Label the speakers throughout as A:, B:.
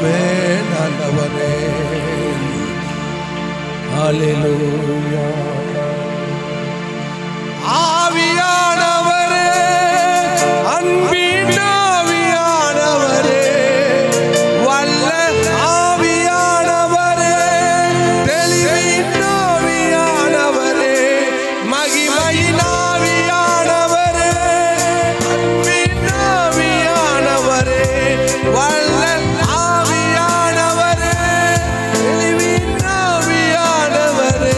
A: ஆமென் ஆண்டவரே. ஹல்லேலூயா. ஆவியானவரே, அன்பின் ஆவியானவரே, வல்ல ஆவியானவரே, தெளிவின் ஆவியானவரே, மகிமையின் ஆவியானவரே, அன்பின் ஆவியானவரே, வல்ல ஆவியானவரே, தெளிவின் ஆவியானவரே.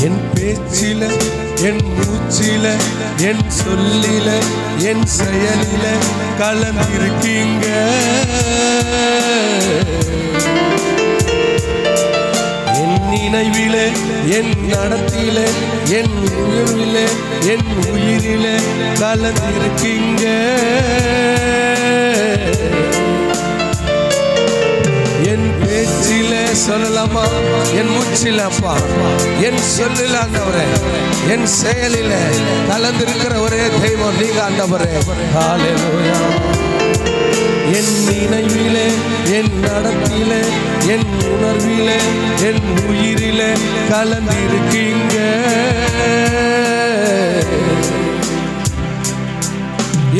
A: என் பேச்சில, என் மூச்சில, என் சொல்லில, என் செயலில கலந்திருக்கீங்க. என் நினைவில, என் நடத்தில, என் உயர்வில, என் உயிரில கலந்திருக்கீங்க. என் பேச்சில சொல்லலாமா, என் மூச்சிலப்பா, என் சொல்லில ஆண்டவரே, என் செயலில கலந்திருக்கிற ஒரே தெய்வம் நீங்க ஆண்டவரே. ஹல்லேலூயா. என் நினைவிலே, என் நடத்திலே, என் உணர்விலே, என் உயிரிலே கலந்திருக்கீங்க.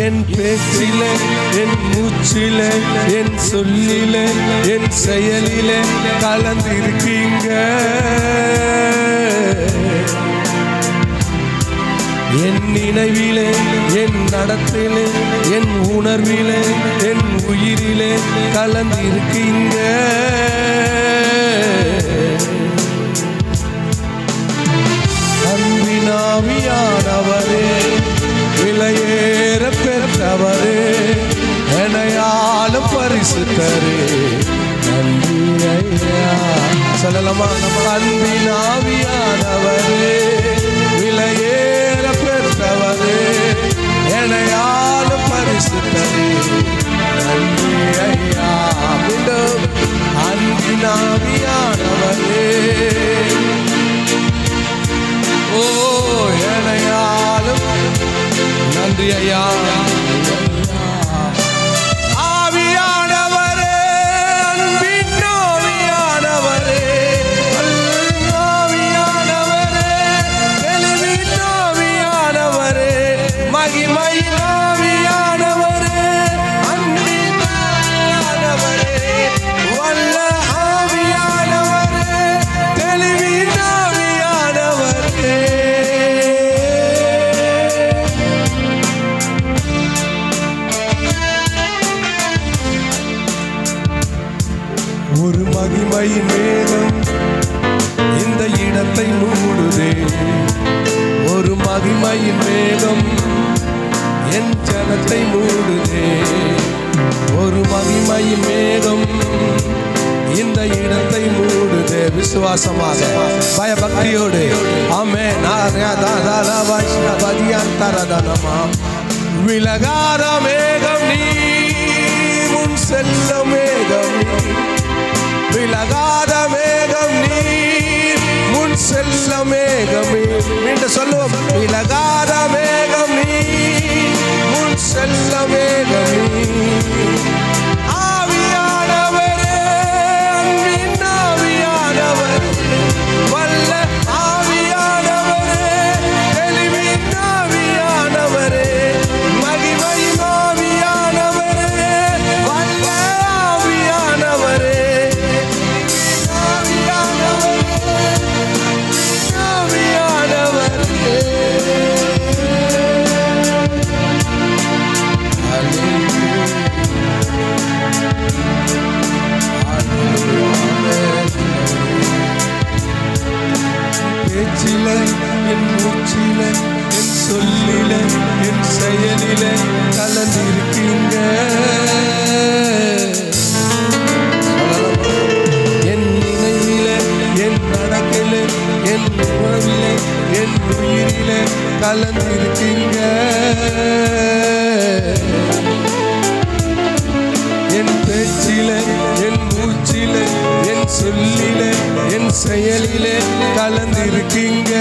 A: என் பேச்சிலே, என் மூச்சிலே, என் சொல்லிலே, என் செயலிலே கலந்திருக்கீங்க. என் நினைவிலே, என் நடத்திலே, என் உணர்விலே, என் உயிரிலே கலந்திருக்கீங்க. அன்பின் ஆவியானவரே, விலையேற பெற்றவரே, என்னையாலும் பரிசுத்தரே, நன்றி ஐயா. சொல்லலாமா? அன்பின் ஆவியானவரே, விலையேற பெற்றவரே, என்னையாலும் பரிசுத்தரே, நன்றி ஐயா. மீண்டும் அன்பின் ஆவியானவரே, ஓ என்னையாலும் நன்றி ஐயா. ஆவியானவரே, அன்பின் ஆவியானவரே, ஆவியானவரே, தெளிவின் ஆவியானவரே, மகிமையின் ஆவியானவரே, அன்பின் ஆவியானவரே, வல்ல ஆவியானவரே, தெளிவின் ஆவியானவரே. ஒரு மகிமையின் மேகம் இந்த இடத்தை மூடுதே, ஒரு மகிமையின் மேகம் என் ஜனத்தை மூடுதே, ஒரு மகிமையின் மேகம் இந்த இடத்தை மூடுதே. விசுவாசமாக, பயபக்தியோடு ஆமென். விலகாத மேகம் நீ, முன் செல்ல மேகம் நீ, விலகாத மேகம் நீ, முன் செல்ல மேகம் நீ. மீண்டும் சொல்லுவோம், விலகாத மேகம் நீ, முன் செல்ல மேகம் நீ. ஆவியானவரே, அன்பின் ஆவியானவரே, வல்ல ஆவியானவரே, தெளிவின் ஆவியானவரே, மகிமையின் ஆவியானவரே, வல்ல ஆவியானவரே, பேச்சில, என் மூச்சில, என் சொல்லில, என் செயலில கலந்திருக்கீங்க. என் நினைவில, என் நடக்கில, என் உறவில, என் உயிரில கலந்திருக்கீங்க. என் பேச்சில, என் மூச்சில, என் சொல்லில, என் செயலிலே கலந்திருக்கீங்க.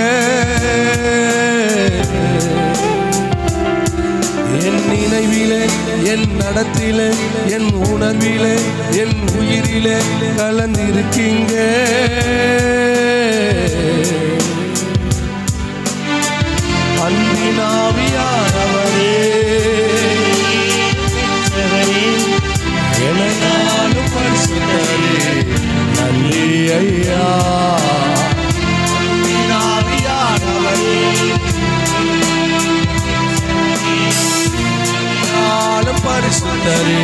A: என் நடத்திலே என் உணர்விலே என் உயிரிலே கலந்திருக்கீங்க. அன்பின் ஆவியானவரே என்னாலும் பரிசுத்தரே நன்றி ஐயா. அன்பின் ஆவியானவரே பரிசுத்தரே